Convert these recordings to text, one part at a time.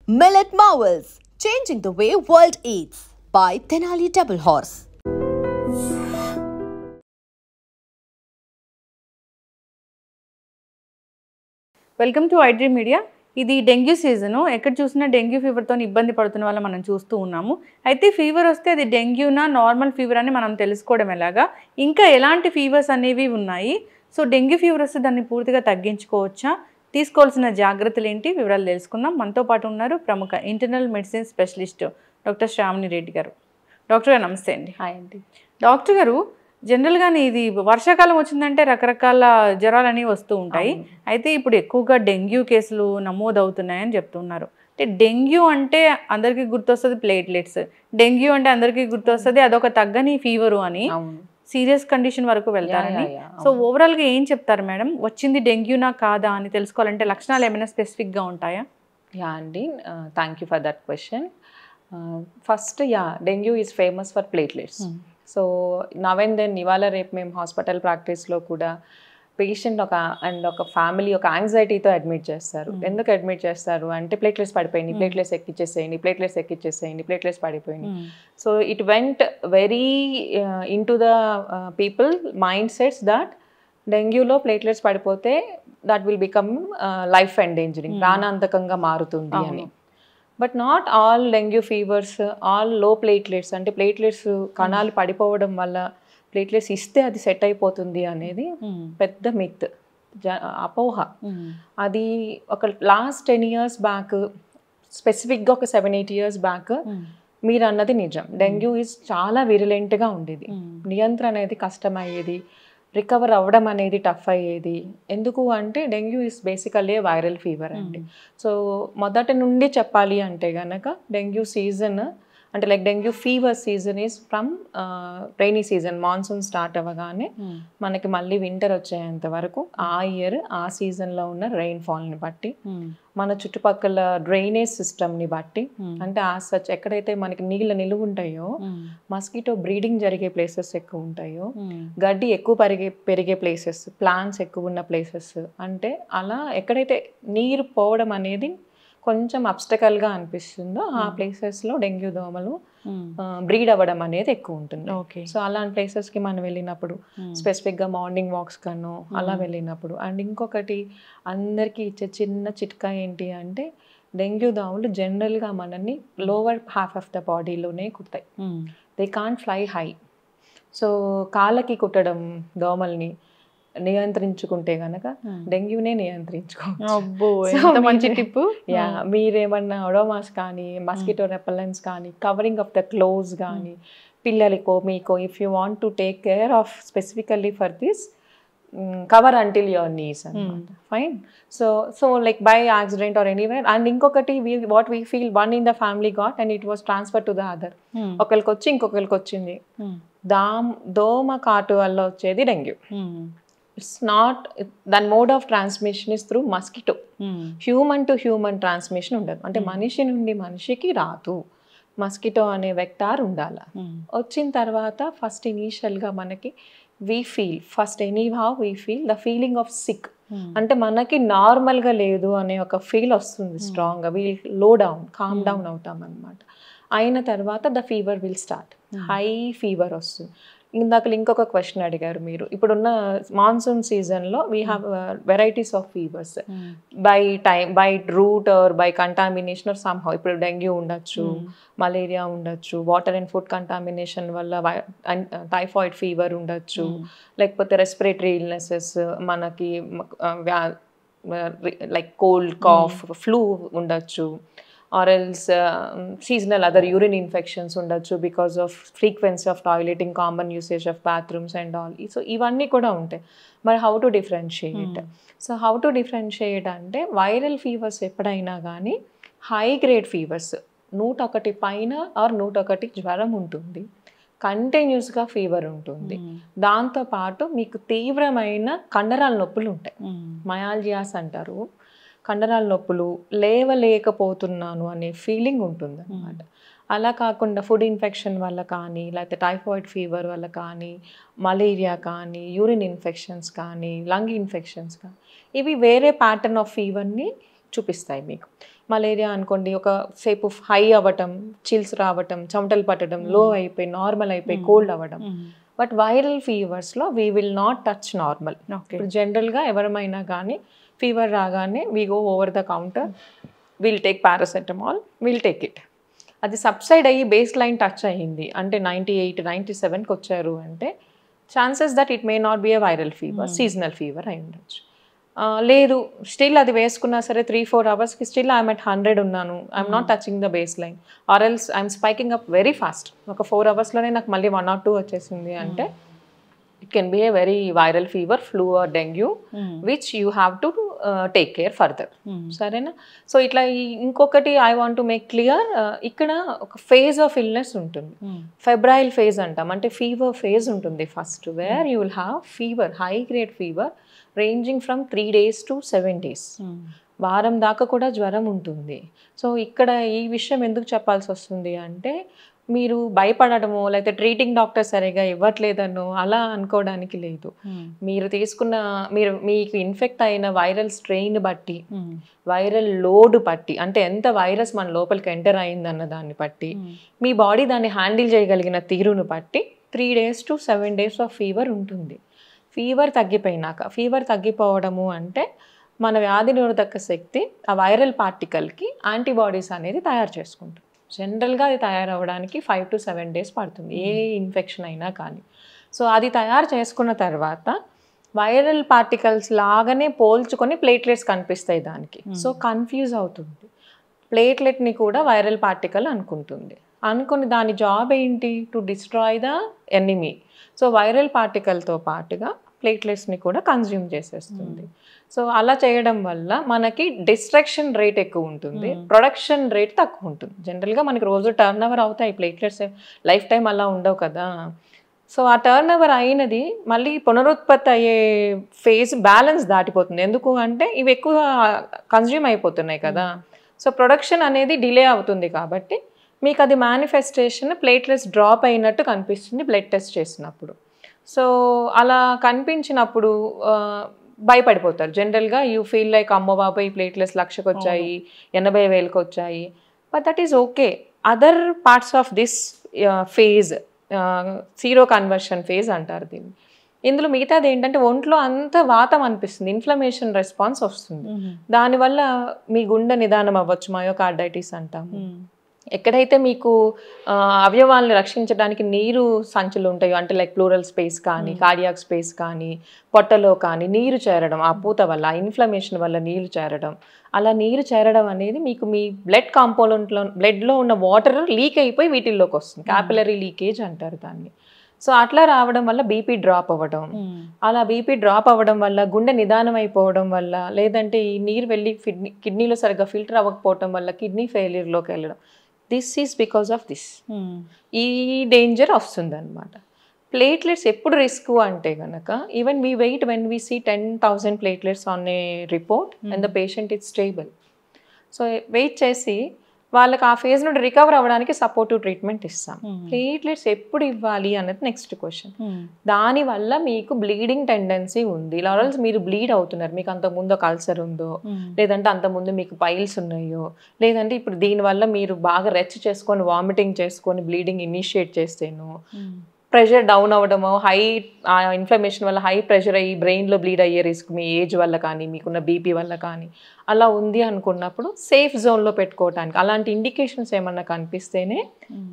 Millet Marvels, changing the way world eats by Tenali Double Horse. Welcome to iDream media. ఇది dengue season. ఎక్కడ చూసినా dengue ఫీవర్తో ఇబ్బంది పడుతున్న వాళ్ళ మనం చూస్తూ ఉన్నాము. అయితే ఫీవర్ వస్తే అది డెంగ్యూనా నార్మల్ ఫీవర్ అని మనం తెలుసుకోవడం ఎలాగా, ఇంకా ఎలాంటి ఫీవర్స్ అనేవి ఉన్నాయి, సో డెంగ్యూ ఫీవర్ వస్తే దాన్ని పూర్తిగా తగ్గించుకోవచ్చా, తీసుకోవాల్సిన జాగ్రత్తలు ఏంటి, వివరాలు తెలుసుకుందాం. మనతో పాటు ఉన్నారు ప్రముఖ internal medicine specialist doctor Shravani Reddy garu. Doctor గారు నమస్తే అండి. హాయ్ అండి. డాక్టర్ గారు, జనరల్గానే ఇది వర్షాకాలం వచ్చిందంటే రకరకాల జ్వరాలు అనేవి వస్తూ ఉంటాయి. అయితే ఇప్పుడు ఎక్కువగా డెంగ్యూ కేసులు నమోదవుతున్నాయని చెప్తున్నారు. అంటే డెంగ్యూ అంటే అందరికీ గుర్తొస్తుంది ప్లేట్లెట్స్, డెంగ్యూ అంటే అందరికీ గుర్తొస్తుంది అదొక తగ్గని ఫీవరు అని, సీరియస్ కండిషన్ వరకు వెళ్తారని. సో ఓవరాల్గా ఏం చెప్తారు మేడం, వచ్చింది డెంగ్యూనా కాదా అని తెలుసుకోవాలంటే లక్షణాలు ఏమైనా స్పెసిఫిక్గా ఉంటాయా? యా అండి, thank you for that question. First dengue is famous for platelets. So now and then ఇవాళ రేపు మేము హాస్పిటల్ ప్రాక్టీస్లో కూడా పేషెంట్ ఒక ఫ్యామిలీ ఒక యాంగ్జైటీతో అడ్మిట్ చేస్తారు. ఎందుకు అడ్మిట్ చేస్తారు అంటే ప్లేట్లెట్స్ పడిపోయినాయి, ప్లేట్లెట్స్ ఎక్కిచ్చేసేయండి, ప్లేట్లెట్స్ పడిపోయినాయి. So it went very into the people mind sets that డెంగ్యూలో ప్లేట్లెట్స్ పడిపోతే that will become life endangering, ప్రాణాంతకంగా మారుతుంది అని. But not all dengue fevers all low platelets, అంటే ప్లేట్లెట్స్ కణాలు పడిపోవడం వల్ల ప్లేట్లెట్స్ ఇస్తే అది సెట్ అయిపోతుంది అనేది పెద్ద మిత్, అపోహ. అది ఒక లాస్ట్ 10 years బ్యాక్, స్పెసిఫిక్గా ఒక 7-8 years బ్యాక్ మీరు అన్నది నిజం. డెంగ్యూ ఈజ్ చాలా విరులెంట్గా ఉండేది, నియంత్రణ అనేది కష్టమయ్యేది, రికవర్ అవ్వడం అనేది టఫ్ అయ్యేది. ఎందుకు అంటే dengue is basically viral fever అండి. సో మొదటి నుండి చెప్పాలి అంటే కనుక డెంగ్యూ సీజన్ అంటే like dengue fever season is from rainy season, monsoon start అవ్వగానే మనకి మళ్ళీ వింటర్ వచ్చేంత వరకు ఆ ఇయర్ ఆ సీజన్లో ఉన్న రెయిన్ఫాల్ని బట్టి, మన చుట్టుపక్కల డ్రైనేజ్ సిస్టమ్ని బట్టి, అంటే ఆ సచ్ ఎక్కడైతే మనకి నీళ్ళ నిలువ ఉంటాయో, మస్కిటో బ్రీడింగ్ జరిగే ప్లేసెస్ ఎక్కువ ఉంటాయో, గడ్డి ఎక్కువ పెరిగే ప్లేసెస్, ప్లాంట్స్ ఎక్కువ ఉన్న ప్లేసెస్, అంటే అలా ఎక్కడైతే నీరు పోవడం అనేది కొంచెం అబ్స్టకల్గా అనిపిస్తుందో ఆ ప్లేసెస్లో డెంగ్యూ దోమలు బ్రీడ్ అవ్వడం అనేది ఎక్కువ ఉంటుంది. సో అలాంటి ప్లేసెస్కి మనం వెళ్ళినప్పుడు, స్పెసిఫిక్గా మార్నింగ్ వాక్స్ కను అలా వెళ్ళినప్పుడు. అండ్ ఇంకొకటి అందరికీ ఇచ్చే చిన్న చిట్కా ఏంటి అంటే, డెంగ్యూ దోమలు జనరల్గా మనల్ని లోవర్ హాఫ్ ఆఫ్ ద బాడీలోనే కుడతాయి, they can't fly high. So కాళ్ళకి కుట్టడం దోమల్ని నియంత్రించుకుంటే గనక డెంగ్యూనే నియంత్రించుకోవచ్చు. యా, మీరేమన్నా ఒడోమాస్ కానీ, మస్కిటో రెపెల్లెంట్స్ కానీ, కవరింగ్ ఆఫ్ ద క్లోజ్ కానీ, పిల్లలకో మీకో if you want to take care of specifically for this, cover until your knees అనమాట. Fine. So like by accident or anywhere. And ఇంకొకటి what we feel, one in the family got and it was transfer to the other. ఒకరికి వచ్చి ఇంకొకరికి వచ్చింది. దోమ కాటు వల్ల వచ్చేది డెంగ్యూ. ఇట్స్ నాట్, దాని mode of transmission is through mosquito. Human to human transmission ఉండదు, అంటే మనిషి నుండి మనిషికి రాదు, మస్కిటో అనే వెక్టార్ ఉండాల. వచ్చిన తర్వాత ఫస్ట్ ఇనీషియల్గా మనకి we feel the feeling of sick, అంటే మనకి నార్మల్గా లేదు అనే ఒక ఫీల్ వస్తుంది స్ట్రాంగ్గా. వీల్ లో డౌన్, కామ్ డౌన్ అవుతాం అనమాట. అయిన తర్వాత the fever will start, high fever వస్తుంది. ఇందాక ఇంకొక క్వశ్చన్ అడిగారు మీరు, ఇప్పుడున్న మాన్సూన్ సీజన్లో we have varieties of fevers by route or by contamination or somehow. ఇప్పుడు డెంగ్యూ ఉండొచ్చు, మలేరియా ఉండొచ్చు, వాటర్ అండ్ ఫుడ్ కంటామినేషన్ వల్ల టైఫాయిడ్ ఫీవర్ ఉండొచ్చు, లేకపోతే రెస్పిరేటరీ ఇల్నెసెస్ మనకి లైక్ కోల్డ్, కాఫ్, ఫ్లూ ఉండొచ్చు, or else seasonal other urine infections ఉండొచ్చు because of frequency of toileting, common usage of bathrooms and all. So ఇవన్నీ కూడా ఉంటాయి. మరి how to differentiate? So how to differentiate అంటే, viral fevers ఎప్పుడైనా కానీ high grade fevers, 101 పైన ఆర్ 101 జ్వరం ఉంటుంది, కంటిన్యూస్గా ఫీవర్ ఉంటుంది, దాంతోపాటు మీకు తీవ్రమైన కండరాల నొప్పులు ఉంటాయి, మయాల్జియాస్ అంటారు, కండరాల నొప్పులు, లేవలేకపోతున్నాను అనే ఫీలింగ్ ఉంటుంది అన్నమాట. అలా కాకుండా ఫుడ్ ఇన్ఫెక్షన్ వల్ల కానీ, లేకపోతే టైఫాయిడ్ ఫీవర్ వల్ల కానీ, మలేరియా కానీ, యూరిన్ ఇన్ఫెక్షన్స్ కానీ, లంగ్ ఇన్ఫెక్షన్స్ కానీ, ఇవి వేరే ప్యాటర్న్ ఆఫ్ ఫీవర్ని చూపిస్తాయి మీకు. మలేరియా అనుకోండి, ఒక సేపు హై అవ్వటం, చిల్స్ రావటం, చెమటలు పట్టడం, లో అయిపోయి నార్మల్ అయిపోయి కోల్డ్ అవ్వడం. బట్ వైరల్ ఫీవర్స్లో we will not touch normal. ఇప్పుడు జనరల్గా ఎవరమైనా కానీ ఫీవర్ రాగానే we go over the counter, will take paracetamol, will take it. అది సబ్సైడ్ అయ్యి బేస్ లైన్ టచ్ అయ్యింది అంటే 98, 97కి వచ్చారు అంటే chances that it may not be a viral fever, seasonal fever అయి ఉండొచ్చు. లేదు స్టిల్ అది వేసుకున్నా సరే 3-4 అవర్స్కి స్టిల్ ఐఎమ్ అట్ 100 ఉన్నాను, I'm not touching the base line, or else I'm spiking up very fast, ఒక 4 అవర్స్లోనే నాకు మళ్ళీ 1 or 2 వచ్చేసింది అంటే it can be a very viral fever, flu or dengue, which you have to take care further. సరేనా? So ఇట్లా ఇంకొకటి I want to make clear, ఇక్కడ ఒక ఫేజ్ ఆఫ్ ఇల్నెస్ ఉంటుంది, ఫెబ్రైల్ ఫేజ్ అంటాం, అంటే ఫీవర్ ఫేజ్ ఉంటుంది first, where you will have fever, high grade fever ranging from 3 days to 7 days, వారం దాకా కూడా జ్వరం ఉంటుంది. సో ఇక్కడ ఈ విషయం ఎందుకు చెప్పాల్సి వస్తుంది అంటే మీరు భయపడటమో లేకపోతే ట్రీటింగ్ డాక్టర్ సరిగా ఇవ్వట్లేదనో అలా అనుకోవడానికి లేదు. మీరు తీసుకున్న మీకు ఇన్ఫెక్ట్ అయిన వైరల్ స్ట్రెయిన్ బట్టి, వైరల్ లోడ్ బట్టి, అంటే ఎంత వైరస్ మన లోపలికి ఎంటర్ అయిందన్న దాన్ని బట్టి, మీ బాడీ దాన్ని హ్యాండిల్ చేయగలిగిన తీరును బట్టి 3 days to 7 days of fever ఉంటుంది. ఫీవర్ తగ్గిపోయినాక, ఫీవర్ తగ్గిపోవడము అంటే మన వ్యాధి నిరోధక శక్తి ఆ వైరల్ పార్టికల్కి యాంటీబాడీస్ అనేది తయారు చేసుకుంటుంది. జనరల్గా అది తయారవడానికి 5 to 7 days పడుతుంది, ఏ ఇన్ఫెక్షన్ అయినా కానీ. సో అది తయారు చేసుకున్న తర్వాత వైరల్ పార్టికల్స్ లాగానే పోల్చుకొని ప్లేట్లెట్స్ కనిపిస్తాయి దానికి. సో కన్ఫ్యూజ్ అవుతుంది, ప్లేట్లెట్ని కూడా వైరల్ పార్టికల్ అనుకుంటుంది. అనుకుని దాని జాబ్ ఏంటి? To destroy the enemy. So viral పార్టికల్తో పాటుగా ప్లేట్లెట్స్ని కూడా కన్జ్యూమ్ చేసేస్తుంది. సో అలా చేయడం వల్ల మనకి డిస్ట్రక్షన్ రేట్ ఎక్కువ ఉంటుంది, ప్రొడక్షన్ రేట్ తక్కువ ఉంటుంది. జనరల్గా మనకి రోజు టర్న్ ఓవర్ అవుతాయి ప్లేట్లెట్స్, లైఫ్ టైం అలా ఉండవు కదా. సో ఆ టర్న్ ఓవర్ అయినది మళ్ళీ పునరుత్పత్తి అయ్యే ఫేజ్ బ్యాలెన్స్ దాటిపోతుంది. ఎందుకు అంటే ఇవి ఎక్కువ కన్జ్యూమ్ అయిపోతున్నాయి కదా. సో ప్రొడక్షన్ అనేది డిలే అవుతుంది కాబట్టి మీకు అది మేనిఫెస్టేషన్ ప్లేట్లెట్స్ డ్రాప్ అయినట్టు కనిపిస్తుంది బ్లడ్ టెస్ట్ చేసినప్పుడు. సో అలా కనిపించినప్పుడు భయపడిపోతారు జనరల్గా. యూ ఫీల్ లైక్ అమ్మో బాబాయ్ ప్లేట్లెట్స్ 1,00,000కి వచ్చాయి, 80,000కి వచ్చాయి. But that is okay. Other parts of this phase, sero conversion phase అంటారు దీన్ని. ఇందులో మిగతాది ఏంటంటే ఒంట్లో అంత వాతం అనిపిస్తుంది, ఇన్ఫ్లమేషన్ రెస్పాన్స్ వస్తుంది. దానివల్ల మీ గుండె నిదానం అవ్వచ్చు, మయోకార్డైటిస్ అంటాము. ఎక్కడైతే మీకు అవయవాలను రక్షించడానికి నీరు సంచులు ఉంటాయో, అంటే లైక్ ప్లూరల్ స్పేస్ కానీ కార్డియాక్ స్పేస్ కానీ పొట్టలో కానీ నీరు చేరడం, ఆ పూత వల్ల, ఆ ఇన్ఫ్లమేషన్ వల్ల నీరు చేరడం, అలా నీరు చేరడం అనేది మీకు మీ బ్లడ్ కాంపోనెంట్లో, బ్లడ్లో ఉన్న వాటర్ లీక్ అయిపోయి వీటిల్లోకి వస్తుంది, క్యాపిలరీ లీకేజ్ అంటారు దాన్ని. సో అట్లా రావడం వల్ల బీపీ డ్రాప్ అవ్వడం, అలా బీపీ డ్రాప్ అవ్వడం వల్ల గుండె నిదానం అయిపోవడం వల్ల, లేదంటే ఈ నీరు వెళ్ళి కిడ్నీలో సరిగ్గా ఫిల్టర్ అవ్వకపోవడం వల్ల కిడ్నీ ఫెయిల్యూర్లోకి వెళ్ళడం. This is because of this. ఈ డేంజర్ వస్తుంది అనమాట. ప్లేట్లెట్స్ ఎప్పుడు రిస్క్ అంటే కనుక, even we wait when we see 10,000 platelets on a report and the patient is stable. So wait చేసి వాళ్ళకి ఆ ఫేజ్ నుండి రికవర్ అవ్వడానికి సపోర్టివ్ ట్రీట్మెంట్ ఇస్తాం. ప్లేట్లెట్స్ ఎప్పుడు ఇవ్వాలి అన్నది నెక్స్ట్ క్వశ్చన్. దానివల్ల మీకు బ్లీడింగ్ టెండెన్సీ ఉంది, లారల్స్ మీరు బ్లీడ్ అవుతున్నారు, మీకు అంతకుముందు ఒక అల్సర్ ఉందో, లేదంటే అంతకుముందు మీకు పైల్స్ ఉన్నాయో, లేదంటే ఇప్పుడు దీనివల్ల మీరు బాగా రెచ్ చేసుకొని వామిటింగ్ చేసుకొని బ్లీడింగ్ ఇనిషియేట్ చేస్తేనో, ప్రెషర్ డౌన్ అవ్వడమో, హై ఇన్ఫ్లమేషన్ వల్ల హై ప్రెషర్ అయ్యి బ్రెయిన్లో బ్లీడ్ అయ్యే రిస్క్ మీ ఏజ్ వల్ల కానీ మీకున్న బీపీ వల్ల కానీ అలా ఉంది అనుకున్నప్పుడు సేఫ్ జోన్లో పెట్టుకోవటానికి అలాంటి ఇండికేషన్స్ ఏమన్నా కనిపిస్తేనే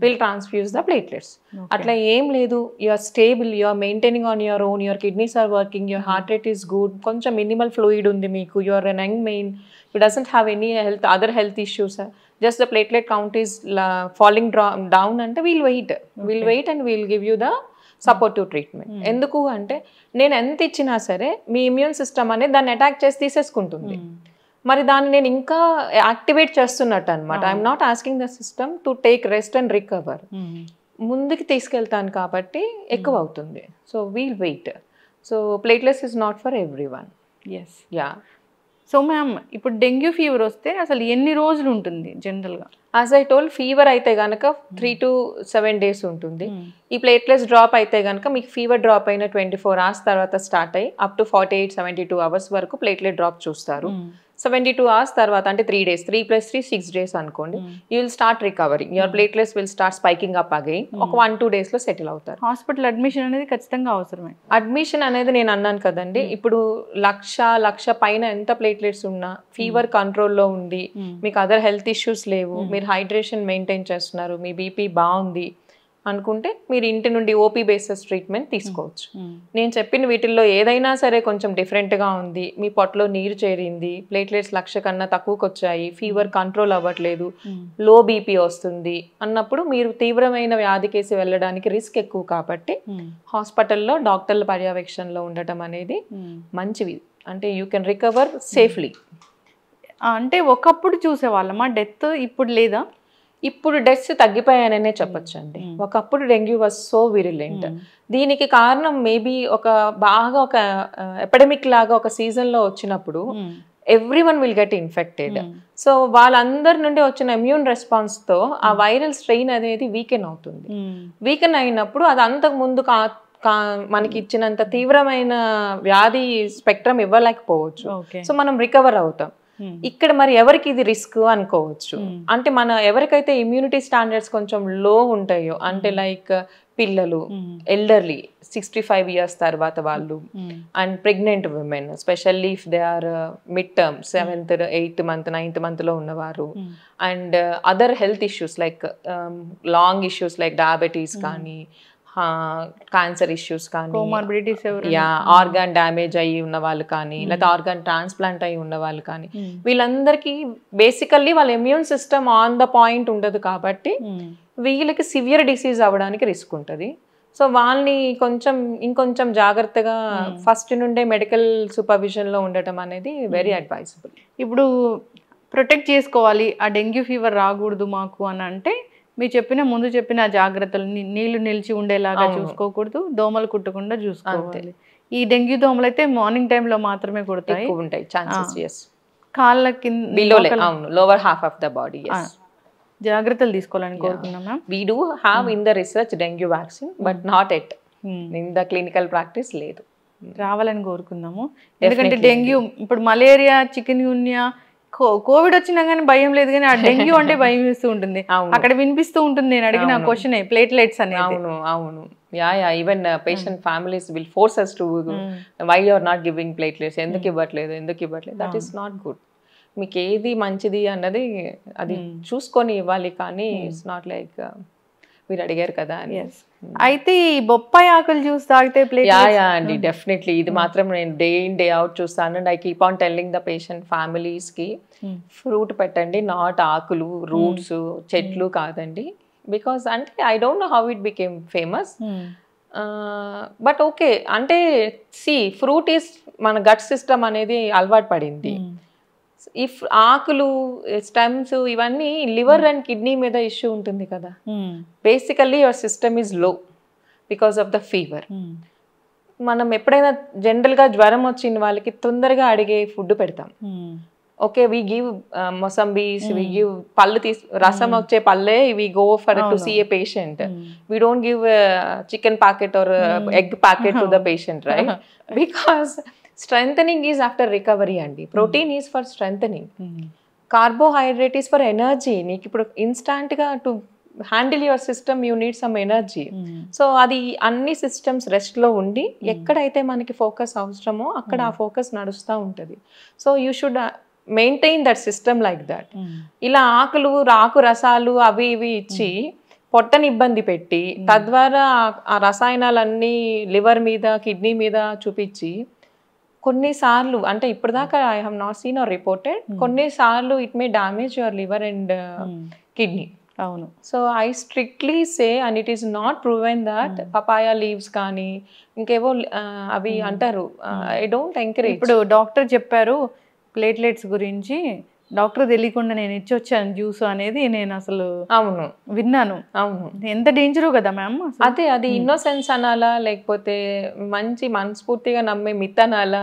విల్ ట్రాన్స్ఫ్యూజ్ ద ప్లేట్లెట్స్. అట్లా ఏం లేదు, you are stable, you are maintaining on your own, your kidneys are working, your heart rate is good, కొంచెం మినిమల్ ఫ్లూయిడ్ ఉంది మీకు, you are an young man, you doesn't have any other health issues, just the platelet count is falling down అంటే we'll wait and we'll give you the supportive treatment. ఎందుకు అంటే నేను ఎంత ఇచ్చినా సరే మీ ఇమ్యూన్ సిస్టమ్ అనేది దాన్ని అటాక్ చేసి తీసేసుకుంటుంది, మరి దాన్ని నేను ఇంకా యాక్టివేట్ చేస్తున్నట్టు అనమాట. I'm not asking the system to take rest and recover, ముందుకు తీసుకెళ్తాను కాబట్టి ఎక్కువ అవుతుంది. So we'll wait. So platelets is not for everyone. Yes, yeah. So ma'am ఇప్పుడు డెంగ్యూ ఫీవర్ వస్తే అసలు ఎన్ని రోజులు ఉంటుంది జనరల్గా? యాజ్ ఐ టోల్, ఫీవర్ అయితే కనుక 3 to 7 days ఉంటుంది. ఈ ప్లేట్లెట్స్ డ్రాప్ అయితే కనుక మీకు ఫీవర్ డ్రాప్ అయిన 24 hours తర్వాత స్టార్ట్ అయ్యి అప్ టు 48-72 hours వరకు ప్లేట్లెట్ డ్రాప్ చూస్తారు. 72 hours తర్వాత అంటే 3 days, 3 + 3 6 days అనుకోండి, you will start recovering, your platelets will start spiking up again. ఒక 1-2 days లో సెటిల్ అవుతారు. హాస్పిటల్ అడ్మిషన్ అనేది ఖచ్చితంగా అవసరమే. అడ్మిషన్ అనేది నేను అన్నాను కదండి, ఇప్పుడు 1,00,000 పైన ఎంత ప్లేట్లెట్స్ ఉన్నా, ఫీవర్ కంట్రోల్లో ఉంది, మీకు అదర్ హెల్త్ ఇష్యూస్ లేవు, మీరు హైడ్రేషన్ మెయింటైన్ చేస్తున్నారు, మీ బీపీ బాగుంది అనుకుంటే మీరు ఇంటి నుండి ఓపీ బేసిస్ ట్రీట్మెంట్ తీసుకోవచ్చు. నేను చెప్పిన వీటిల్లో ఏదైనా సరే కొంచెం డిఫరెంట్గా ఉంది, మీ పొట్టలో నీరు చేరింది, ప్లేట్లెట్స్ 1,00,000 కన్నా తక్కువకి వచ్చాయి, ఫీవర్ కంట్రోల్ అవ్వట్లేదు, లో బీపీ వస్తుంది అన్నప్పుడు మీరు తీవ్రమైన వ్యాధి కేసి వెళ్ళడానికి రిస్క్ ఎక్కువ. కాబట్టి హాస్పిటల్లో డాక్టర్ల పర్యవేక్షణలో ఉండటం అనేది మంచిది. అంటే యూ కెన్ రికవర్ సేఫ్లీ. అంటే ఒకప్పుడు చూసేవాళ్ళమా డెత్, ఇప్పుడు లేదా? ఇప్పుడు డెత్స్ తగ్గిపోయాననే చెప్పొచ్చు అండి. ఒకప్పుడు డెంగ్యూ వాజ్ సో విరిలెంట్. దీనికి కారణం మేబీ బాగా ఒక ఎపిడమిక్ లాగా ఒక సీజన్లో వచ్చినప్పుడు everyone will get infected. So వాళ్ళందరి నుండి వచ్చిన ఇమ్యూన్ రెస్పాన్స్తో ఆ వైరల్ స్ట్రెయిన్ అనేది వీకెన్ అవుతుంది. వీకెన్ అయినప్పుడు అది అంతకు ముందు మనకి ఇచ్చినంత తీవ్రమైన వ్యాధి స్పెక్ట్రమ్ ఇవ్వలేకపోవచ్చు. సో మనం రికవర్ అవుతాం. ఇక్కడ మరి ఎవరికి ఇది రిస్క్ అనుకోవచ్చు. అంటే ఎవరికైతే ఇమ్యూనిటీ స్టాండర్డ్స్ కొంచెం లో ఉంటాయో, అంటే లైక్ పిల్లలు, ఎల్డర్లీ 65 years తర్వాత వాళ్ళు, and pregnant women, specially if they are mid term 7th, 8th month, 9th monthలో ఉన్నవారు, and other health issues like long issues like diabetes కానీ, క్యాన్సర్ ఇష్యూస్ కానీ, ఆర్గాన్ డ్యామేజ్ అయ్యి ఉన్న వాళ్ళు కానీ, లేదా ఆర్గాన్ ట్రాన్స్ప్లాంట్ అయ్యి ఉన్న వాళ్ళు కానీ, వీళ్ళందరికీ బేసికల్లీ వాళ్ళ immune system on the point ఉండదు కాబట్టి వీళ్ళకి సివియర్ డిసీజ్ అవ్వడానికి రిస్క్ ఉంటుంది. సో వాళ్ళని ఇంకొంచెం జాగ్రత్తగా ఫస్ట్ నుండే మెడికల్ సూపర్విజన్లో ఉండటం అనేది వెరీ అడ్వైజబుల్. ఇప్పుడు ప్రొటెక్ట్ చేసుకోవాలి, ఆ డెంగ్యూ ఫీవర్ రాకూడదు మాకు అని అంటే మీరు ముందు చెప్పిన జాగ్రత్తలు, నీళ్లు నిలిచి ఉండేలాగా చూసుకోకూడదు, దోమలు కుట్టకుండా చూసుకోవాలి. ఈ డెంగ్యూ దోమలు అయితే మార్నింగ్ టైంలో మాత్రమే కుడతాయి, ఉంటాయి ఛాన్సెస్. కాళ్ళ కింద lower half of the body. జాగ్రత్తలు తీసుకోవాలని కోరుకున్నాం ma'am. We do have in the research dengue vaccine, but not yet in the clinical practice లేదు. రావాలని కోరుకుందాము. ఎందుకంటే డెంగ్యూ, ఇప్పుడు మలేరియా, చికెన్ గున్యా, కోవిడ్ వచ్చినా కానీ భయం లేదు, కానీ ఆ డెంగ్యూ అంటే భయం వేస్తూ ఉంటుంది. అక్కడ వినిపిస్తూ ఉంటుంది నేను అడిగిన క్వశ్చన్, ప్లేట్లెట్స్ అనేది. అవును. Even patient families will force us to why you are not giving platelets, ఎందుకు ఇవ్వట్లేదు. That is not good. మీకు ఏది మంచిది అన్నది అది చూసుకొని ఇవ్వాలి, కానీ ఇట్స్ నాట్ లైక్ మీరు అడిగారు కదా అని. అయితే ఈ బొప్పాయి ఆకులు జ్యూస్ తాగితే అండి డెఫినెట్లీ ఇది మాత్రం నేను డే ఇన్ డే అవుట్ చూస్తాను. And I keep on telling the patient ఫ్యామిలీస్కి ఫ్రూట్ పెట్టండి, నాట్ ఆకులు, రూట్స్, చెట్లు కాదండి. బికాస్ అంటే I don't know how it became famous, but okay. అంటే ఫ్రూట్ ఈస్ మన గట్ సిస్టమ్ అనేది అలవాటు పడింది. ఇఫ్ ఆకులు, స్టెమ్స్ ఇవన్నీ లివర్ అండ్ కిడ్నీ మీద ఇష్యూ ఉంటుంది కదా. Basically your system is low because of the fever. మనం ఎప్పుడైనా జనరల్గా జ్వరం వచ్చిన వాళ్ళకి తొందరగా అడిగే ఫుడ్ పెడతాం. Okay, we give mosambis, we give పళ్ళు రసం వచ్చే పళ్ళే we go for to see a patient. We don't give chicken packet or egg packet to the patient, right? Because strengthening is after recovery andi. Protein is for strengthening. Carbohydrate is for energy. Neeku ippudu instant ga to handle your system you need some energy. So adi anni systems rest lo undi ekkadaithe manaki focus avasaramo akkada aa focus nadusta untadi. So you should maintain that system like that. Ila aakulu raaku rasalu avi ivi ichi పొట్టని ఇబ్బంది పెట్టి తద్వారా ఆ రసాయనాలన్నీ liver మీద, kidney మీద చూపించి కొన్నిసార్లు, అంటే ఇప్పటిదాకా I have not seen or reported, కొన్నిసార్లు it may damage your liver and kidney. అవును. So I strictly say, and it is not proven that papaya leaves కానీ ఇంకేవో అవి అంటారు, ఐ డోంట్ ఎంకరేజ్. ఇప్పుడు డాక్టర్ చెప్పారు ప్లేట్లెట్స్ గురించి, డాక్టర్ తెలియకుండా నేను ఇచ్చొచ్చాను జ్యూస్ అనేది నేను అసలు విన్నాను. అవును, ఎంత డేంజరు కదా మ్యామ్. అదే అది ఇన్నోసెన్స్ అనాలా లేకపోతే మంచి మనస్ఫూర్తిగా నమ్మే మిత్ అనాలా,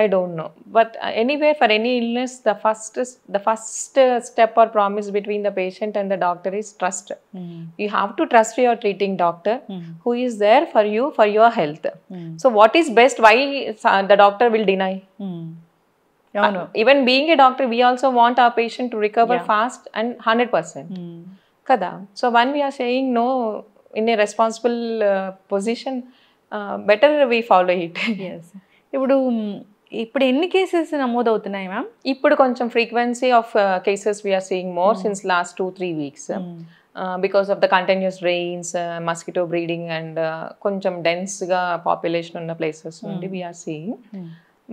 I don't know. But anyway for any illness the first step or promise between the patient and the doctor is trust. You have to trust your treating doctor who is there for you, for your health. So what is best, why the doctor will deny? అవును. Even being a doctor, we also want our patient to recover fast and 100%. Kada. So when we are saying no in a responsible position, better we follow it. Yes. ఇప్పుడు ఎన్ని cases నమోదవుతున్నాయి ma'am? ఇప్పుడు కొంచెం frequency of cases we're seeing more since last 2-3 weeks. Because of the continuous rains, mosquito breeding and కొంచెం డెన్స్గా population ఉన్న places నుండి we're seeing.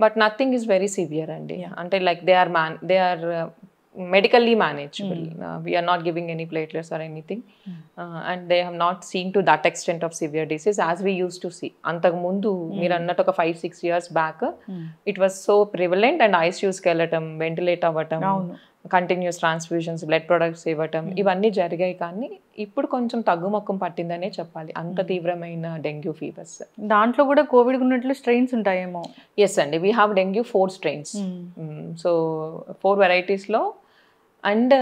But nothing is very severe అండి. అంటే like they are medically manageable. We are not giving any platelets or anything. And they have not seen to that extent of severe disease as we used to see. Antaku mundu meer annattu oka 5-6 years back it was so prevalent and ICU skeleton, ventilate avvatam, continuous transfusions, blood products ఇవ్వటం, ఇవన్నీ జరిగాయి. కానీ ఇప్పుడు కొంచెం తగ్గుముఖం పట్టిందనే చెప్పాలి, అంత తీవ్రమైన డెంగ్యూ ఫీవర్స్. దాంట్లో కూడా కోవిడ్ ఉన్నట్లు స్ట్రెయిన్స్ ఉంటాయేమో? ఎస్ అండి, we have dengue 4 strains. So 4 varieties-లో. అండ్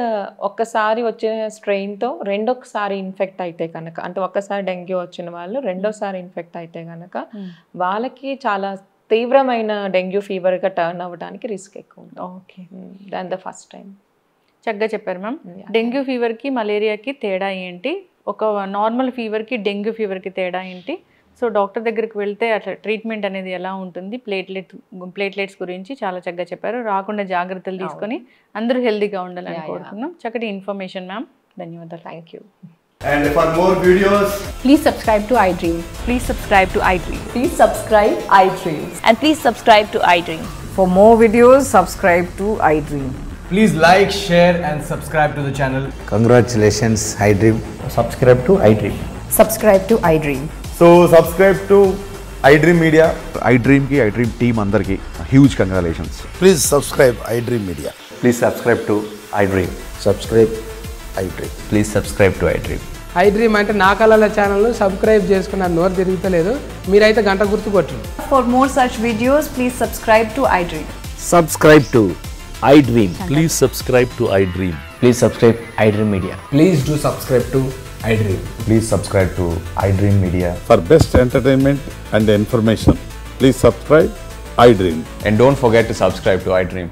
ఒక్కసారి వచ్చిన స్ట్రెయిన్తో రెండొకసారి ఇన్ఫెక్ట్ అయితే కనుక, అంటే ఒక్కసారి డెంగ్యూ వచ్చిన వాళ్ళు రెండోసారి ఇన్ఫెక్ట్ అయితే కనుక వాళ్ళకి చాలా తీవ్రమైన డెంగ్యూ ఫీవర్గా టర్న్ అవ్వడానికి రిస్క్ ఎక్కువ ఉంది. Okay, than the first time. చక్కగా చెప్పారు మ్యామ్. డెంగ్యూ ఫీవర్కి మలేరియాకి తేడా ఏంటి, ఒక నార్మల్ ఫీవర్కి డెంగ్యూ ఫీవర్కి తేడా ఏంటి, సో డాక్టర్ దగ్గరికి వెళ్తే అట్లా ట్రీట్మెంట్ అనేది ఎలా ఉంటుంది, ప్లేట్లెట్స్ గురించి చాలా చక్కగా చెప్పారు. రాకుండా జాగ్రత్తలు తీసుకొని అందరూ హెల్తీగా ఉండాలని కోరుకుందాం. చక్కటి ఇన్ఫర్మేషన్ మ్యామ్, ధన్యవాదాలు. Thank you. And for more videos, please subscribe to iDream. Please subscribe to iDream. Please subscribe iDream. And please subscribe to iDream. For more videos, subscribe to iDream. please like, share and subscribe to the channel. Congratulations, iDream. Subscribe to iDream. Subscribe to iDream. So subscribe to iDream Media. iDream ki iDream team andarki huge congratulations. Please subscribe iDream Media. Please subscribe to iDream. Subscribe iDream. Please subscribe to iDream. iDream అంటే నా కళల channel subscribe చేసుకున్న నోరు తిరుగుతలేదు, మీరైతే గంట గుర్తు కొట్టండి. For more such videos, please subscribe to iDream. Subscribe to iDream. Please subscribe to iDream. Please subscribe iDream Media. Please do subscribe to iDream. Please subscribe to iDream Media. For best entertainment and information, please subscribe iDream. And don't forget to subscribe to iDream.